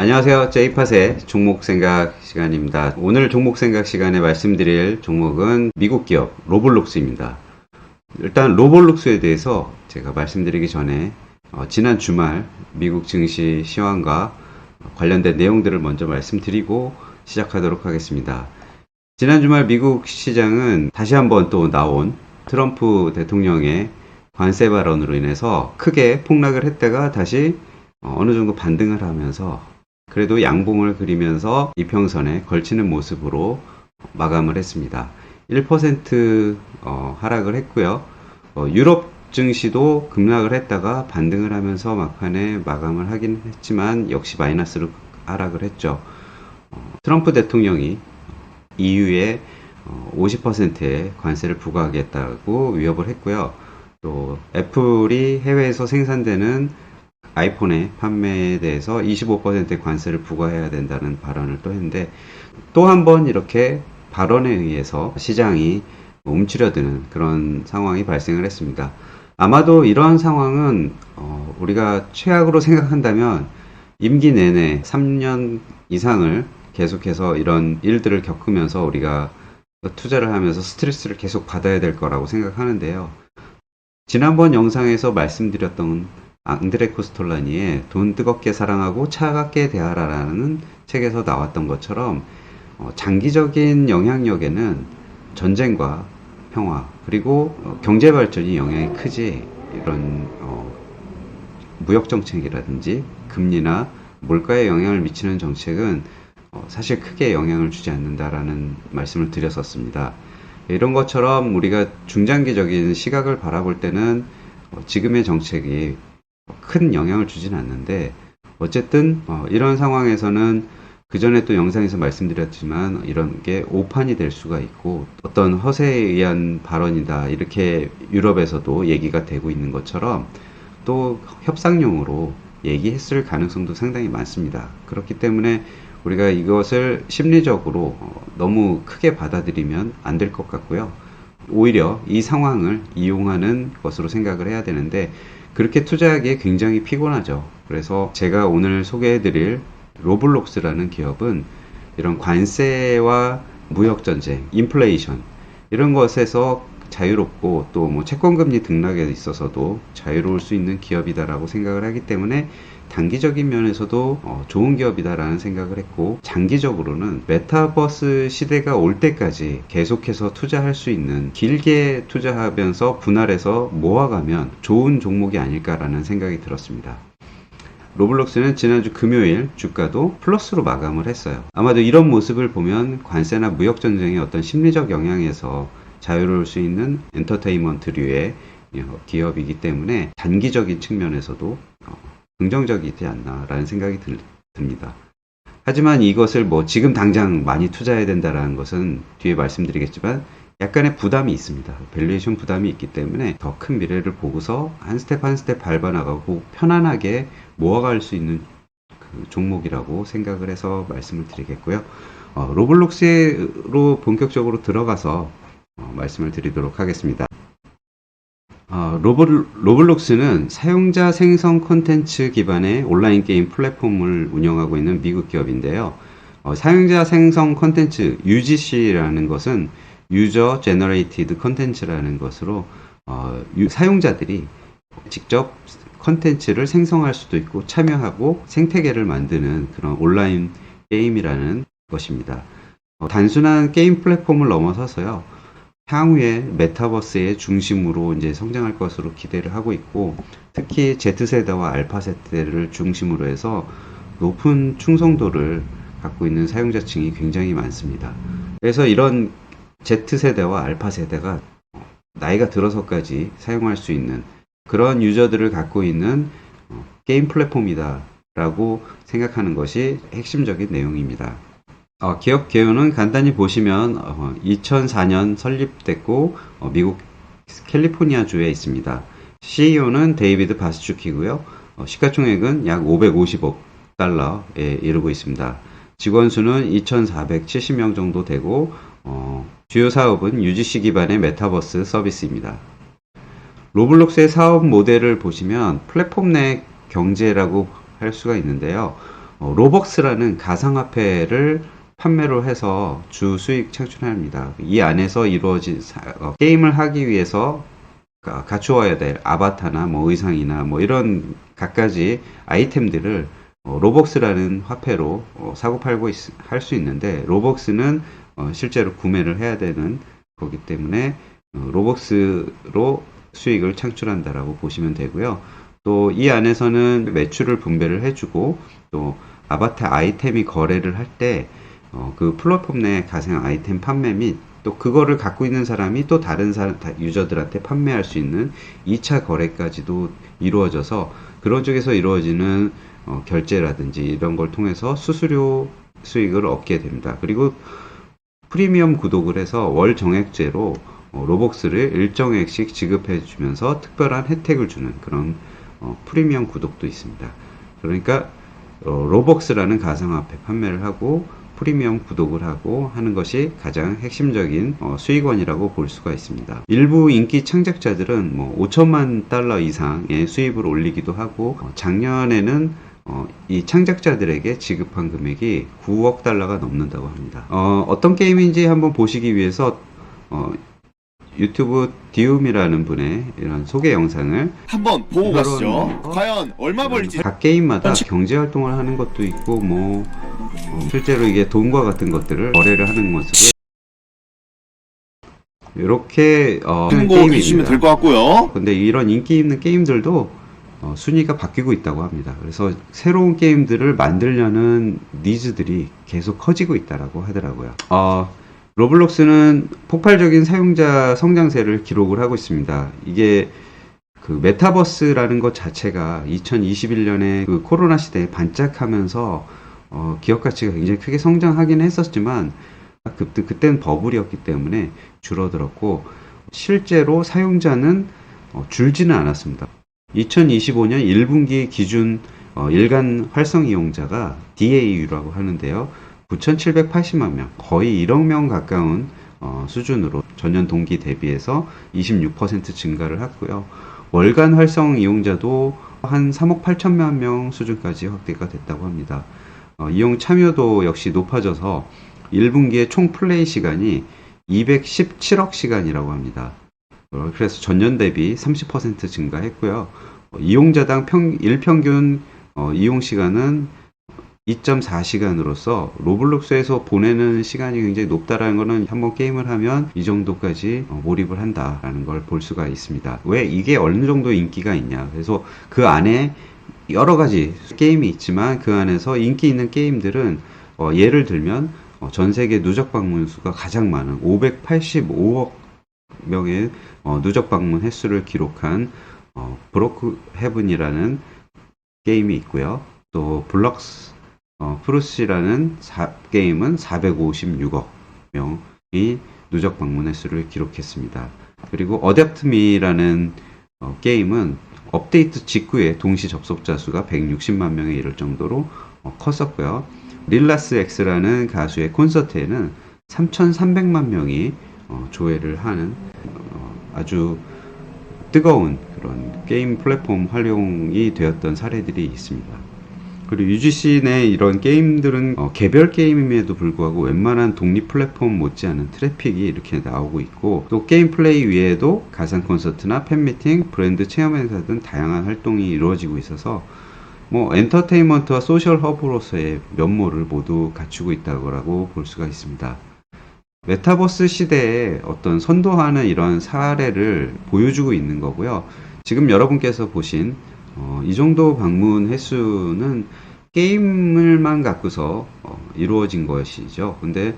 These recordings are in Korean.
안녕하세요. 제이팟의 종목 생각 시간입니다. 오늘 종목 생각 시간에 말씀드릴 종목은 미국 기업 로블록스입니다. 일단 로블록스에 대해서 제가 말씀드리기 전에 지난 주말 미국 증시 시황과 관련된 내용들을 먼저 말씀드리고 시작하도록 하겠습니다. 지난 주말 미국 시장은 다시 한번 또 나온 트럼프 대통령의 관세 발언으로 인해서 크게 폭락을 했다가 다시 어느 정도 반등을 하면서 그래도 양봉을 그리면서 이평선에 걸치는 모습으로 마감을 했습니다. 1% 하락을 했고요. 유럽 증시도 급락을 했다가 반등을 하면서 막판에 마감을 하긴 했지만 역시 마이너스로 하락을 했죠. 트럼프 대통령이 EU에 50%의 관세를 부과하겠다고 위협을 했고요. 또 애플이 해외에서 생산되는 아이폰의 판매에 대해서 25%의 관세를 부과해야 된다는 발언을 또 했는데, 또 한 번 이렇게 발언에 의해서 시장이 움츠려드는 그런 상황이 발생을 했습니다. 아마도 이러한 상황은 우리가 최악으로 생각한다면 임기 내내 3년 이상을 계속해서 이런 일들을 겪으면서 우리가 투자를 하면서 스트레스를 계속 받아야 될 거라고 생각하는데요. 지난번 영상에서 말씀드렸던 앙드레 코스톨라니의 돈 뜨겁게 사랑하고 차갑게 대하라라는 책에서 나왔던 것처럼 장기적인 영향력에는 전쟁과 평화 그리고 경제 발전이 영향이 크지, 이런 무역 정책이라든지 금리나 물가에 영향을 미치는 정책은 사실 크게 영향을 주지 않는다라는 말씀을 드렸었습니다. 이런 것처럼 우리가 중장기적인 시각을 바라볼 때는 지금의 정책이 큰 영향을 주진 않는데, 어쨌든 이런 상황에서는 그 전에 또 영상에서 말씀드렸지만 이런 게 오판이 될 수가 있고 어떤 허세에 의한 발언이다, 이렇게 유럽에서도 얘기가 되고 있는 것처럼 또 협상용으로 얘기했을 가능성도 상당히 많습니다. 그렇기 때문에 우리가 이것을 심리적으로 너무 크게 받아들이면 안 될 것 같고요. 오히려 이 상황을 이용하는 것으로 생각을 해야 되는데, 그렇게 투자하기에 굉장히 피곤하죠. 그래서 제가 오늘 소개해드릴 로블록스라는 기업은 이런 관세와 무역전쟁, 인플레이션 이런 것에서 자유롭고 또 뭐 채권금리 등락에 있어서도 자유로울 수 있는 기업이다라고 생각을 하기 때문에 단기적인 면에서도 좋은 기업이다라는 생각을 했고, 장기적으로는 메타버스 시대가 올 때까지 계속해서 투자할 수 있는, 길게 투자하면서 분할해서 모아가면 좋은 종목이 아닐까라는 생각이 들었습니다. 로블록스는 지난주 금요일 주가도 플러스로 마감을 했어요. 아마도 이런 모습을 보면 관세나 무역전쟁의 어떤 심리적 영향에서 자유로울 수 있는 엔터테인먼트류의 기업이기 때문에 단기적인 측면에서도 긍정적이지 않나라는 생각이 듭니다. 하지만 이것을 뭐 지금 당장 많이 투자해야 된다라는 것은 뒤에 말씀드리겠지만 약간의 부담이 있습니다. 밸류에이션 부담이 있기 때문에 더 큰 미래를 보고서 한 스텝 한 스텝 밟아나가고 편안하게 모아갈 수 있는 그 종목이라고 생각을 해서 말씀을 드리겠고요. 로블록스로 본격적으로 들어가서 말씀을 드리도록 하겠습니다. 로블록스는 사용자 생성 콘텐츠 기반의 온라인 게임 플랫폼을 운영하고 있는 미국 기업인데요. 사용자 생성 콘텐츠 UGC라는 것은 유저 제너레이티드 콘텐츠라는 것으로 사용자들이 직접 콘텐츠를 생성할 수도 있고 참여하고 생태계를 만드는 그런 온라인 게임이라는 것입니다. 단순한 게임 플랫폼을 넘어서서요, 향후에 메타버스의 중심으로 이제 성장할 것으로 기대를 하고 있고, 특히 Z세대와 알파 세대를 중심으로 해서 높은 충성도를 갖고 있는 사용자층이 굉장히 많습니다. 그래서 이런 Z세대와 알파 세대가 나이가 들어서까지 사용할 수 있는 그런 유저들을 갖고 있는 게임 플랫폼이다 라고 생각하는 것이 핵심적인 내용입니다. 기업 개요는 간단히 보시면 2004년 설립됐고 미국 캘리포니아주에 있습니다. CEO는 데이비드 바스추키고요. 시가총액은 약 550억 달러에 이르고 있습니다. 직원 수는 2,470명 정도 되고 주요 사업은 UGC 기반의 메타버스 서비스입니다. 로블록스의 사업 모델을 보시면 플랫폼 내 경제라고 할 수가 있는데요. 로벅스라는 가상화폐를 판매로 해서 주 수익 창출합니다. 이 안에서 이루어진 게임을 하기 위해서 갖추어야 될 아바타나 뭐 의상이나 뭐 이런 갖가지 아이템들을 로벅스라는 화폐로 사고 팔고 할 수 있는데, 로벅스는 실제로 구매를 해야 되는 거기 때문에 로벅스로 수익을 창출한다라고 보시면 되고요. 또 이 안에서는 매출을 분배를 해주고, 또 아바타 아이템이 거래를 할 때 그 플랫폼 내 가상 아이템 판매 및 또 그거를 갖고 있는 사람이 또 다른 유저들한테 판매할 수 있는 2차 거래까지도 이루어져서, 그런 쪽에서 이루어지는 결제라든지 이런 걸 통해서 수수료 수익을 얻게 됩니다. 그리고 프리미엄 구독을 해서 월 정액제로 로벅스를 일정액씩 지급해 주면서 특별한 혜택을 주는 그런 프리미엄 구독도 있습니다. 그러니까 로벅스라는 가상화폐 판매를 하고 프리미엄 구독을 하고 하는 것이 가장 핵심적인 수익원이라고 볼 수가 있습니다. 일부 인기 창작자들은 뭐 5천만 달러 이상의 수입을 올리기도 하고, 작년에는 이 창작자들에게 지급한 금액이 9억 달러가 넘는다고 합니다. 어떤 게임인지 한번 보시기 위해서 유튜브 디움이라는 분의 이런 소개 영상을 한번 보고 가시죠. 과연 얼마 벌지? 각 게임마다 경제 활동을 하는 것도 있고, 뭐 실제로 이게 돈과 같은 것들을 거래를 하는 모습을 이렇게 하는 거 보시면 될 것 같고요. 근데 이런 인기 있는 게임들도 순위가 바뀌고 있다고 합니다. 그래서 새로운 게임들을 만들려는 니즈들이 계속 커지고 있다라고 하더라고요. 로블록스는 폭발적인 사용자 성장세를 기록을 하고 있습니다. 이게 그 메타버스라는 것 자체가 2021년에 그 코로나 시대에 반짝하면서 기업 가치가 굉장히 크게 성장하긴 했었지만, 그때는 버블이었기 때문에 줄어들었고, 실제로 사용자는 줄지는 않았습니다. 2025년 1분기 기준 일간 활성 이용자가 DAU라고 하는데요. 9,780만 명, 거의 1억 명 가까운 수준으로 전년 동기 대비해서 26% 증가를 했고요. 월간 활성 이용자도 한 3억 8천만 명 수준까지 확대가 됐다고 합니다. 이용 참여도 역시 높아져서 1분기의 총 플레이 시간이 217억 시간이라고 합니다. 그래서 전년 대비 30% 증가했고요. 이용자당 일평균 이용 시간은 2.4시간으로서 로블록스에서 보내는 시간이 굉장히 높다라는 것은 한번 게임을 하면 이 정도까지 몰입을 한다라는 걸 볼 수가 있습니다. 왜 이게 어느 정도 인기가 있냐? 그래서 그 안에 여러 가지 게임이 있지만 그 안에서 인기 있는 게임들은 예를 들면 전 세계 누적 방문 수가 가장 많은 585억 명의 누적 방문 횟수를 기록한 브로크 헤븐이라는 게임이 있고요. 또 블럭스 프루시라는 게임은 456억 명이 누적 방문 횟수를 기록했습니다. 그리고 어댑트미라는 게임은 업데이트 직후에 동시 접속자 수가 160만 명에 이를 정도로 컸었고요. 릴라스 X라는 가수의 콘서트에는 3,300만 명이 조회를 하는 아주 뜨거운 그런 게임 플랫폼 활용이 되었던 사례들이 있습니다. 그리고 UGC 내 이런 게임들은 개별 게임임에도 불구하고 웬만한 독립 플랫폼 못지않은 트래픽이 이렇게 나오고 있고, 또 게임 플레이 외에도 가상 콘서트나 팬미팅, 브랜드 체험 행사 등 다양한 활동이 이루어지고 있어서 뭐 엔터테인먼트와 소셜 허브로서의 면모를 모두 갖추고 있다고 볼 수가 있습니다. 메타버스 시대에 어떤 선도하는 이런 사례를 보여주고 있는 거고요. 지금 여러분께서 보신 이 정도 방문 횟수는 게임을만 갖고서 이루어진 것이죠. 근데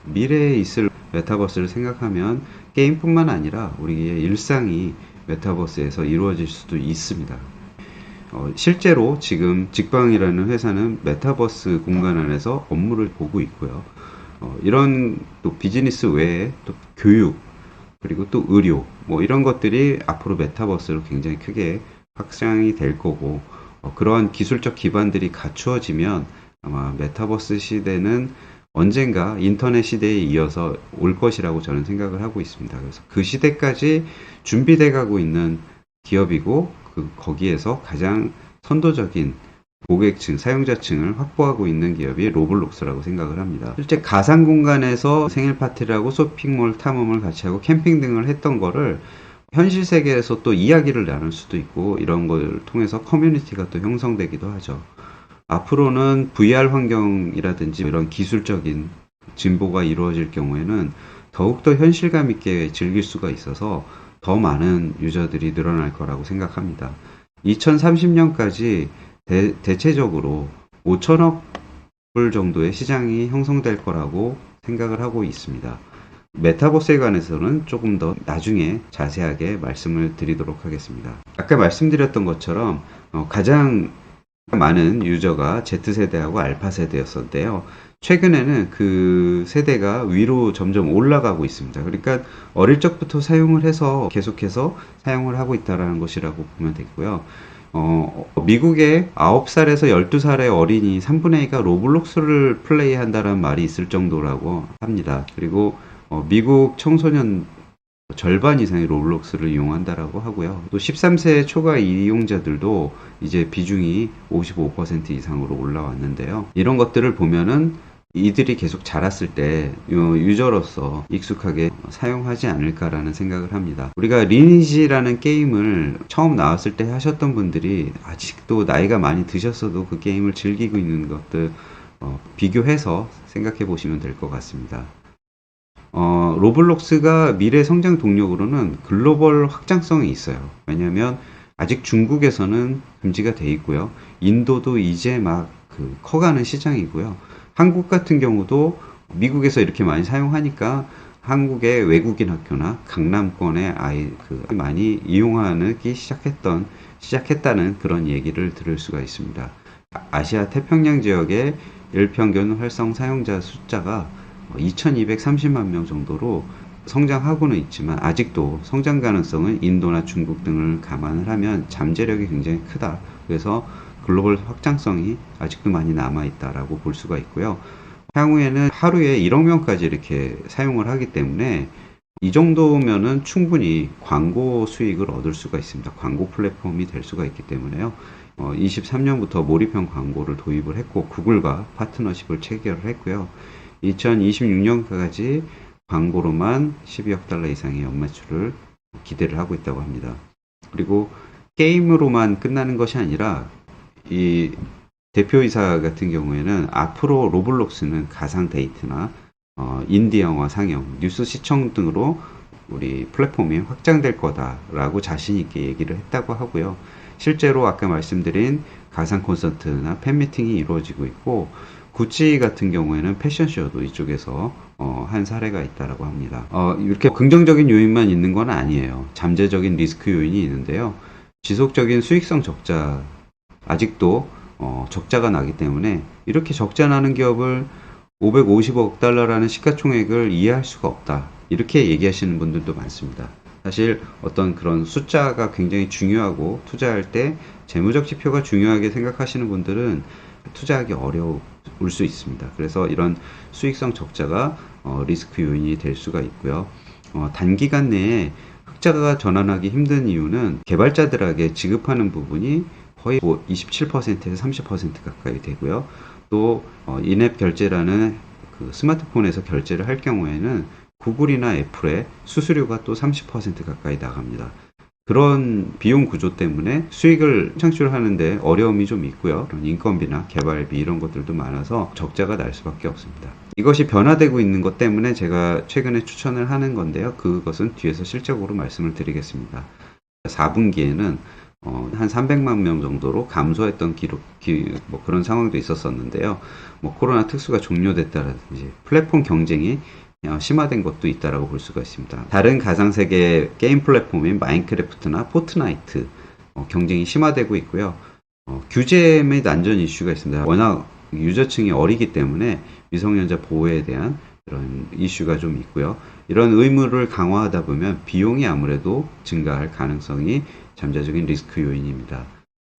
미래에 있을 메타버스를 생각하면 게임뿐만 아니라 우리의 일상이 메타버스에서 이루어질 수도 있습니다. 실제로 지금 직방이라는 회사는 메타버스 공간 안에서 업무를 보고 있고요. 이런 또 비즈니스 외에 또 교육, 그리고 또 의료, 뭐 이런 것들이 앞으로 메타버스로 굉장히 크게 확장이 될 거고, 그러한 기술적 기반들이 갖추어지면 아마 메타버스 시대는 언젠가 인터넷 시대에 이어서 올 것이라고 저는 생각을 하고 있습니다. 그래서 그 시대까지 준비돼 가고 있는 기업이고, 거기에서 가장 선도적인 고객층, 사용자층을 확보하고 있는 기업이 로블록스라고 생각을 합니다. 실제 가상 공간에서 생일 파티를 하고 쇼핑몰 탐험을 같이 하고 캠핑 등을 했던 거를 현실 세계에서 또 이야기를 나눌 수도 있고 이런 걸 통해서 커뮤니티가 또 형성되기도 하죠. 앞으로는 VR 환경이라든지 이런 기술적인 진보가 이루어질 경우에는 더욱더 현실감 있게 즐길 수가 있어서 더 많은 유저들이 늘어날 거라고 생각합니다. 2030년까지 대체적으로 5천억 불 정도의 시장이 형성될 거라고 생각을 하고 있습니다. 메타버스에 관해서는 조금 더 나중에 자세하게 말씀을 드리도록 하겠습니다. 아까 말씀드렸던 것처럼 가장 많은 유저가 Z세대하고 알파세대였었는데요. 최근에는 그 세대가 위로 점점 올라가고 있습니다. 그러니까 어릴 적부터 사용을 해서 계속해서 사용을 하고 있다는 것이라고 보면 되고요. 미국의 9살에서 12살의 어린이 3분의 2가 로블록스를 플레이한다는 말이 있을 정도라고 합니다. 그리고 미국 청소년 절반 이상이 로블록스를 이용한다라고 하고요. 또 13세 초과 이용자들도 이제 비중이 55% 이상으로 올라왔는데요. 이런 것들을 보면은 이들이 계속 자랐을 때 유저로서 익숙하게 사용하지 않을까라는 생각을 합니다. 우리가 리니지라는 게임을 처음 나왔을 때 하셨던 분들이 아직도 나이가 많이 드셨어도 그 게임을 즐기고 있는 것들 비교해서 생각해 보시면 될 것 같습니다. 로블록스가 미래 성장 동력으로는 글로벌 확장성이 있어요. 왜냐하면 아직 중국에서는 금지가 돼 있고요. 인도도 이제 막 커가는 시장이고요. 한국 같은 경우도 미국에서 이렇게 많이 사용하니까 한국의 외국인 학교나 강남권의 많이 이용하기 시작했다는 그런 얘기를 들을 수가 있습니다. 아시아 태평양 지역의 일평균 활성 사용자 숫자가 2230만 명 정도로 성장하고는 있지만 아직도 성장 가능성은 인도나 중국 등을 감안을 하면 잠재력이 굉장히 크다. 그래서 글로벌 확장성이 아직도 많이 남아있다라고 볼 수가 있고요. 향후에는 하루에 1억 명까지 이렇게 사용을 하기 때문에 이 정도면은 충분히 광고 수익을 얻을 수가 있습니다. 광고 플랫폼이 될 수가 있기 때문에요. 23년부터 몰입형 광고를 도입을 했고 구글과 파트너십을 체결을 했고요. 2026년까지 광고로만 12억 달러 이상의 연매출을 기대를 하고 있다고 합니다. 그리고 게임으로만 끝나는 것이 아니라 이 대표이사 같은 경우에는 앞으로 로블록스는 가상 데이트나 인디 영화 상영, 뉴스 시청 등으로 우리 플랫폼이 확장될 거다라고 자신 있게 얘기를 했다고 하고요. 실제로 아까 말씀드린 가상 콘서트나 팬미팅이 이루어지고 있고 구찌 같은 경우에는 패션쇼도 이쪽에서 한 사례가 있다라고 합니다. 이렇게 긍정적인 요인만 있는 건 아니에요. 잠재적인 리스크 요인이 있는데요. 지속적인 수익성 적자, 아직도 적자가 나기 때문에 이렇게 적자 나는 기업을 550억 달러라는 시가총액을 이해할 수가 없다. 이렇게 얘기하시는 분들도 많습니다. 사실 어떤 그런 숫자가 굉장히 중요하고 투자할 때 재무적 지표가 중요하게 생각하시는 분들은 투자하기 어려울 수 있습니다. 그래서 이런 수익성 적자가 리스크 요인이 될 수가 있고요. 단기간 내에 흑자가 전환하기 힘든 이유는 개발자들에게 지급하는 부분이 거의 27%에서 30% 가까이 되고요. 또 인앱 결제라는 그 스마트폰에서 결제를 할 경우에는 구글이나 애플의 수수료가 또 30% 가까이 나갑니다. 그런 비용 구조 때문에 수익을 창출하는데 어려움이 좀 있고요. 인건비나 개발비 이런 것들도 많아서 적자가 날 수밖에 없습니다. 이것이 변화되고 있는 것 때문에 제가 최근에 추천을 하는 건데요. 그것은 뒤에서 실적으로 말씀을 드리겠습니다. 4분기에는 한 300만 명 정도로 감소했던 뭐 그런 상황도 있었었는데요. 뭐 코로나 특수가 종료됐다든지 플랫폼 경쟁이 심화된 것도 있다라고 볼 수가 있습니다. 다른 가상세계 게임 플랫폼인 마인크래프트나 포트나이트 경쟁이 심화되고 있고요. 규제 및 안전 이슈가 있습니다. 워낙 유저층이 어리기 때문에 미성년자 보호에 대한 그런 이슈가 좀 있고요. 이런 의무를 강화하다 보면 비용이 아무래도 증가할 가능성이 잠재적인 리스크 요인입니다.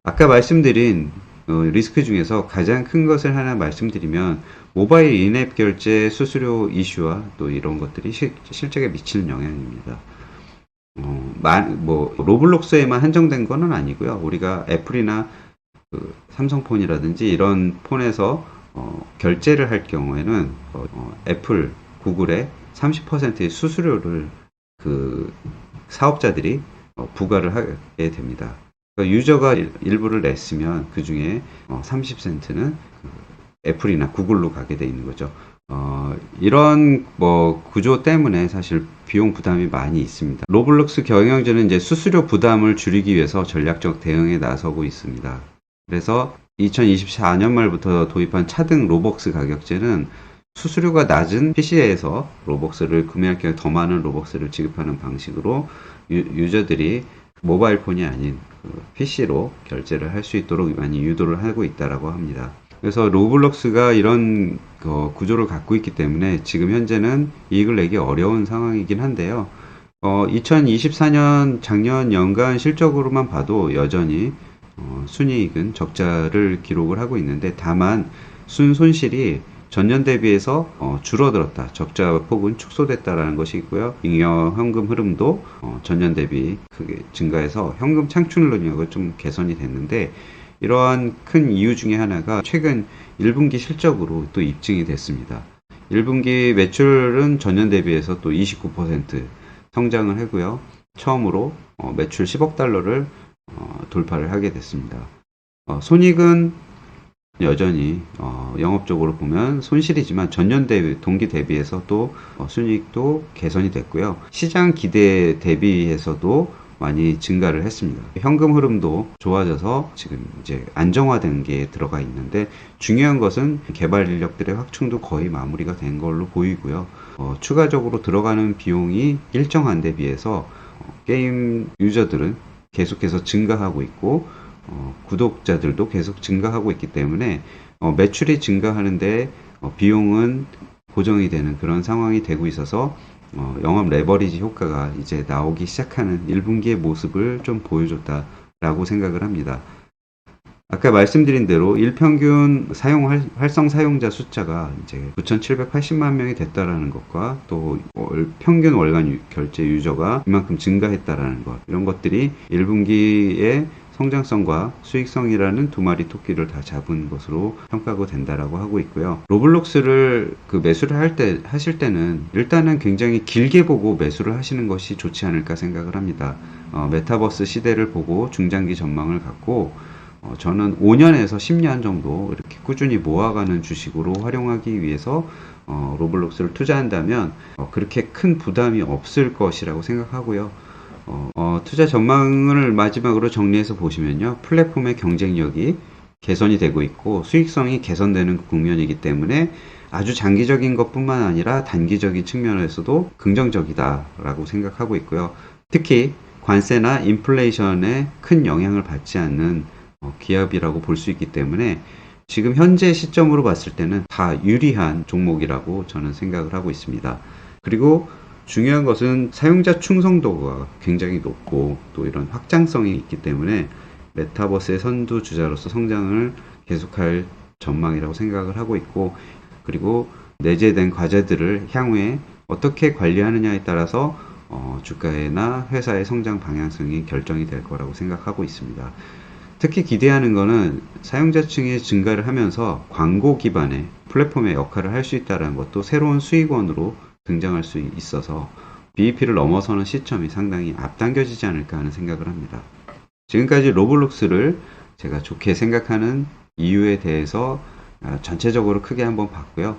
아까 말씀드린 리스크 중에서 가장 큰 것을 하나 말씀드리면 모바일 인앱 결제 수수료 이슈와 또 이런 것들이 실적에 미치는 영향입니다. 뭐 로블록스에만 한정된 거는 아니고요. 우리가 애플이나 삼성폰이라든지 이런 폰에서 결제를 할 경우에는 애플, 구글의 30%의 수수료를 그 사업자들이 부과를 하게 됩니다. 그러니까 유저가 일부를 냈으면 그 중에 30센트는 애플이나 구글로 가게 돼 있는 거죠. 이런 구조 때문에 사실 비용 부담이 많이 있습니다. 로블록스 경영진은 이제 수수료 부담을 줄이기 위해서 전략적 대응에 나서고 있습니다. 그래서 2024년 말부터 도입한 차등 로벅스 가격제는 수수료가 낮은 PC에서 로벅스를 구매할 경우 더 많은 로벅스를 지급하는 방식으로 유저들이 모바일 폰이 아닌 PC로 결제를 할 수 있도록 많이 유도를 하고 있다라고 합니다. 그래서 로블록스가 이런 구조를 갖고 있기 때문에 지금 현재는 이익을 내기 어려운 상황이긴 한데요. 2024년 작년 연간 실적으로만 봐도 여전히 순이익은 적자를 기록을 하고 있는데, 다만 순손실이 전년 대비해서 줄어들었다, 적자 폭은 축소됐다라는 것이 있고요. 잉여 현금 흐름도 전년 대비 크게 증가해서 현금 창출 능력은 좀 개선이 됐는데, 이러한 큰 이유 중에 하나가 최근 1분기 실적으로 또 입증이 됐습니다. 1분기 매출은 전년 대비해서 또 29% 성장을 하고요. 처음으로 매출 10억 달러를 돌파를 하게 됐습니다. 손익은 여전히 영업적으로 보면 손실이지만 전년 대비, 동기 대비해서 또 순이익도 개선이 됐고요. 시장 기대 대비해서도 많이 증가를 했습니다. 현금 흐름도 좋아져서 지금 이제 안정화된 게 들어가 있는데, 중요한 것은 개발 인력들의 확충도 거의 마무리가 된 걸로 보이고요. 추가적으로 들어가는 비용이 일정한 데 비해서 게임 유저들은 계속해서 증가하고 있고, 구독자들도 계속 증가하고 있기 때문에 매출이 증가하는데 비용은 고정이 되는 그런 상황이 되고 있어서 영업 레버리지 효과가 이제 나오기 시작하는 1분기의 모습을 좀 보여줬다라고 생각을 합니다. 아까 말씀드린 대로 일평균 활성 사용자 숫자가 이제 9,780만 명이 됐다라는 것과 또 평균 월간 결제 유저가 이만큼 증가했다라는 것, 이런 것들이 1분기의 성장성과 수익성이라는 두 마리 토끼를 다 잡은 것으로 평가가 된다라고 하고 있고요. 로블록스를 매수를 하실 때는 일단은 굉장히 길게 보고 매수를 하시는 것이 좋지 않을까 생각을 합니다. 메타버스 시대를 보고 중장기 전망을 갖고 저는 5년에서 10년 정도 이렇게 꾸준히 모아가는 주식으로 활용하기 위해서 로블록스를 투자한다면 그렇게 큰 부담이 없을 것이라고 생각하고요. 투자 전망을 마지막으로 정리해서 보시면요, 플랫폼의 경쟁력이 개선이 되고 있고 수익성이 개선되는 국면이기 때문에 아주 장기적인 것뿐만 아니라 단기적인 측면에서도 긍정적이다라고 생각하고 있고요. 특히 관세나 인플레이션에 큰 영향을 받지 않는 기업이라고 볼 수 있기 때문에 지금 현재 시점으로 봤을 때는 다 유리한 종목이라고 저는 생각을 하고 있습니다. 그리고 중요한 것은 사용자 충성도가 굉장히 높고 또 이런 확장성이 있기 때문에 메타버스의 선두주자로서 성장을 계속할 전망이라고 생각을 하고 있고, 그리고 내재된 과제들을 향후에 어떻게 관리하느냐에 따라서 주가나 회사의 성장 방향성이 결정이 될 거라고 생각하고 있습니다. 특히 기대하는 것은 사용자층의 증가를 하면서 광고 기반의 플랫폼의 역할을 할 수 있다는 것도 새로운 수익원으로 등장할 수 있어서 BEP를 넘어서는 시점이 상당히 앞당겨지지 않을까 하는 생각을 합니다. 지금까지 로블록스를 제가 좋게 생각하는 이유에 대해서 전체적으로 크게 한번 봤고요.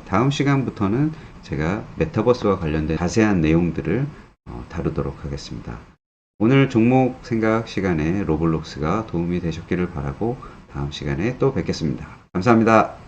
다음 시간부터는 제가 메타버스와 관련된 자세한 내용들을 다루도록 하겠습니다. 오늘 종목 생각 시간에 로블록스가 도움이 되셨기를 바라고 다음 시간에 또 뵙겠습니다. 감사합니다.